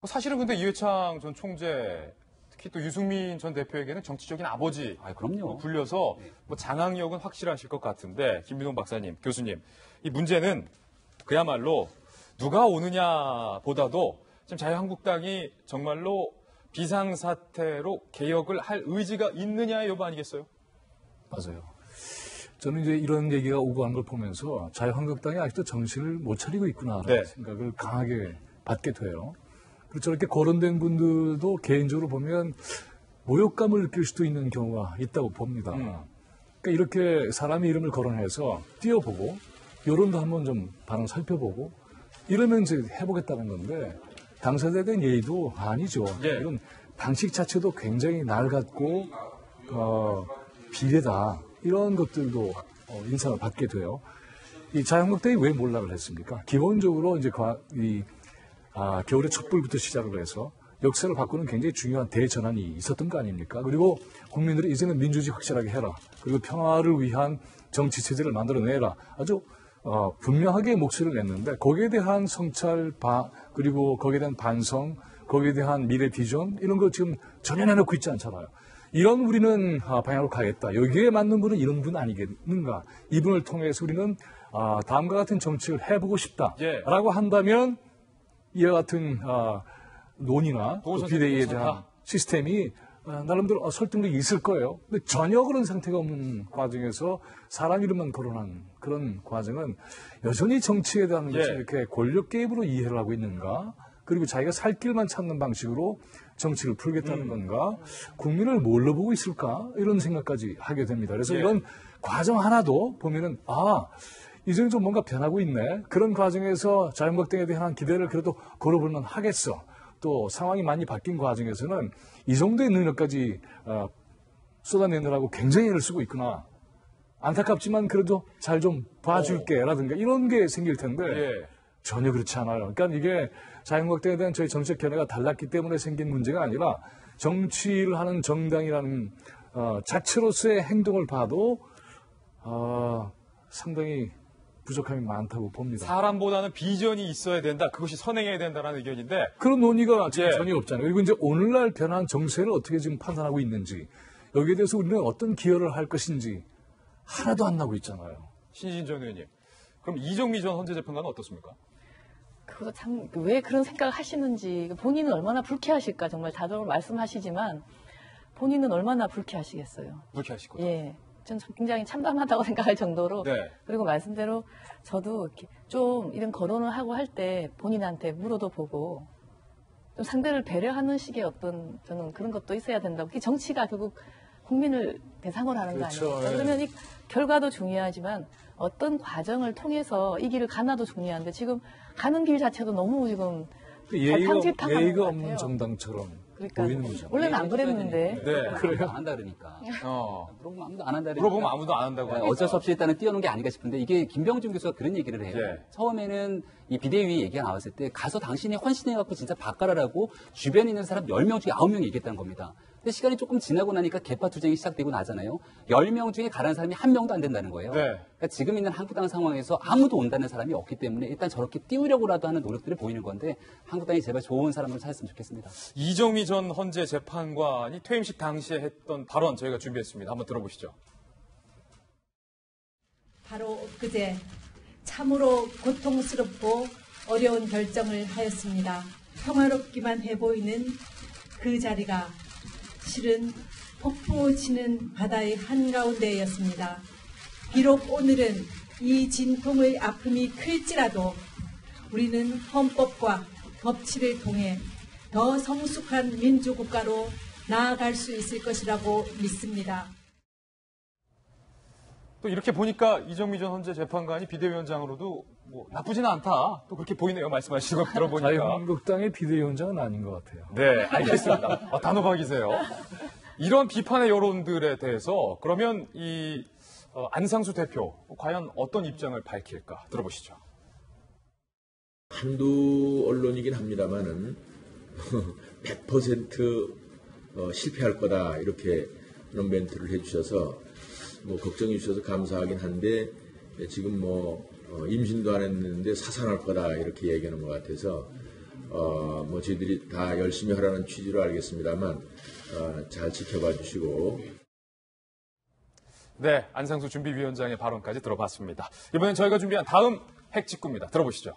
사실은 근데 이회창 전 총재, 특히 또 유승민 전 대표에게는 정치적인 아버지 그럼요. 불려서 뭐 장악력은 확실하실 것 같은데, 김민동 박사님, 교수님, 이 문제는 그야말로 누가 오느냐 보다도 지금 자유한국당이 정말로 비상사태로 개혁을 할 의지가 있느냐의 여부 아니겠어요? 맞아요. 저는 이제 이런 얘기가 오고 가는 걸 보면서 자유한국당이 아직도 정신을 못 차리고 있구나라는 생각을 강하게 받게 돼요. 그리고 저렇게 거론된 분들도 개인적으로 보면 모욕감을 느낄 수도 있는 경우가 있다고 봅니다. 그러니까 이렇게 사람의 이름을 거론해서 띄워보고 여론도 한번 좀 반응 살펴보고 이러면 이제 해보겠다는 건데 당사자에 대한 예의도 아니죠. 이런 방식 자체도 굉장히 낡았고 비례다. 이런 것들도 인상을 받게 돼요. 이 자유한국당이 왜 몰락을 했습니까? 기본적으로 이제 겨울의 촛불부터 시작을 해서 역사를 바꾸는 굉장히 중요한 대전환이 있었던 거 아닙니까? 그리고 국민들이 이제는 민주주의 확실하게 해라. 그리고 평화를 위한 정치 체제를 만들어내라. 아주 분명하게 목소리를 냈는데 거기에 대한 성찰, 그리고 거기에 대한 반성, 거기에 대한 미래 비전 이런 거 지금 전혀 내놓고 있지 않잖아요. 이런 우리는 방향으로 가겠다. 여기에 맞는 분은 이런 분 아니겠는가. 이분을 통해서 우리는 다음과 같은 정치를 해보고 싶다라고 한다면 이와 같은 논의나 비대위에 대한 시스템이 나름대로 설득력이 있을 거예요. 근데 전혀 그런 상태가 없는 과정에서 사람 이름만 거론한 그런 과정은 여전히 정치에 대한 것을 이렇게 권력 개입으로 이해를 하고 있는가? 그리고 자기가 살 길만 찾는 방식으로 정치를 풀겠다는 건가? 국민을 뭘로 보고 있을까? 이런 생각까지 하게 됩니다. 그래서 이런 과정 하나도 보면은 이제 좀 뭔가 변하고 있네. 그런 과정에서 자유한국당에 대한 기대를 그래도 걸어볼만 하겠어. 또 상황이 많이 바뀐 과정에서는 이 정도의 능력까지 쏟아내느라고 굉장히 애를 쓰고 있구나. 안타깝지만 그래도 잘 좀 봐줄게 라든가 이런 게 생길 텐데 전혀 그렇지 않아요. 그러니까 이게 자유한국당에 대한 저희 정책 견해가 달랐기 때문에 생긴 문제가 아니라 정치를 하는 정당이라는 자체로서의 행동을 봐도 상당히 부족함이 많다고 봅니다. 사람보다는 비전이 있어야 된다. 그것이 선행해야 된다는 의견인데 그런 논의가 지금 전혀 없잖아요. 그리고 이제 오늘날 변한 정세를 어떻게 지금 판단하고 있는지 여기에 대해서 우리는 어떤 기여를 할 것인지 하나도 안 나오고 있잖아요. 신진전 의원님. 그럼 이정미 전 헌재 재판관은 어떻습니까? 그것도 참 왜 그런 생각을 하시는지 본인은 얼마나 불쾌하실까 정말 다들 말씀하시지만 본인은 얼마나 불쾌하시겠어요. 불쾌하실 거죠. 예. 전 굉장히 참담하다고 생각할 정도로 그리고 말씀대로 저도 이렇게 좀 이런 거론을 하고 할 때 본인한테 물어도 보고 좀 상대를 배려하는 식의 어떤 저는 그런 것도 있어야 된다고. 정치가 결국 국민을 대상으로 하는 거 아닙니까? 그러면 이 결과도 중요하지만 어떤 과정을 통해서 이 길을 가나도 중요한데 지금 가는 길 자체도 너무 지금 예의가 없는 정당처럼 그러니까 보이는 거죠. 원래는 안 그랬는데. 그래요? 안 한다 그러니까. 물어보면 아무도 안 한다 그러니까. 물어보면 아무도 안 한다고 하니까. 어쩔 수 없이 일단은 띄워놓은 게 아닌가 싶은데 이게 김병준 교수가 그런 얘기를 해요. 처음에는 이 비대위 얘기가 나왔을 때 가서 당신이 헌신해갖고 진짜 바꿔라라고 주변에 있는 사람 10명 중에 9명이 얘기했다는 겁니다. 근데 시간이 조금 지나고 나니까 개파 투쟁이 시작되고 나잖아요. 10명 중에 가라는 사람이 1명도 안 된다는 거예요. 그러니까 지금 있는 한국당 상황에서 아무도 온다는 사람이 없기 때문에 일단 저렇게 띄우려고라도 하는 노력들이 보이는 건데 한국당이 제발 좋은 사람을 찾았으면 좋겠습니다. 이정미 전 헌재 재판관이 퇴임식 당시에 했던 발언 저희가 준비했습니다. 한번 들어보시죠. 바로 그제 참으로 고통스럽고 어려운 결정을 하였습니다. 평화롭기만 해 보이는 그 자리가 실은 폭풍치는 바다의 한가운데였습니다. 비록 오늘은 이 진통의 아픔이 클지라도 우리는 헌법과 법치를 통해 더 성숙한 민주국가로 나아갈 수 있을 것이라고 믿습니다. 또 이렇게 보니까 이정미 전 헌재 재판관이 비대위원장으로도 뭐 나쁘지는 않다. 또 그렇게 보이네요. 말씀하시는 거 들어보니까. 자유한국당의 비대위원장은 아닌 것 같아요. 네, 알겠습니다. 단호박이세요. 이런 비판의 여론들에 대해서 그러면 이 안상수 대표 과연 어떤 입장을 밝힐까 들어보시죠. 한두 언론이긴 합니다만은 100% 실패할 거다 이렇게 그런 멘트를 해주셔서 뭐 걱정해 주셔서 감사하긴 한데 지금 뭐 임신도 안 했는데 사산할 거다 이렇게 얘기하는 것 같아서 뭐 저희들이 다 열심히 하라는 취지로 알겠습니다만 잘 지켜봐 주시고. 네, 안상수 준비위원장의 발언까지 들어봤습니다. 이번엔 저희가 준비한 다음 핵 직구입니다. 들어보시죠.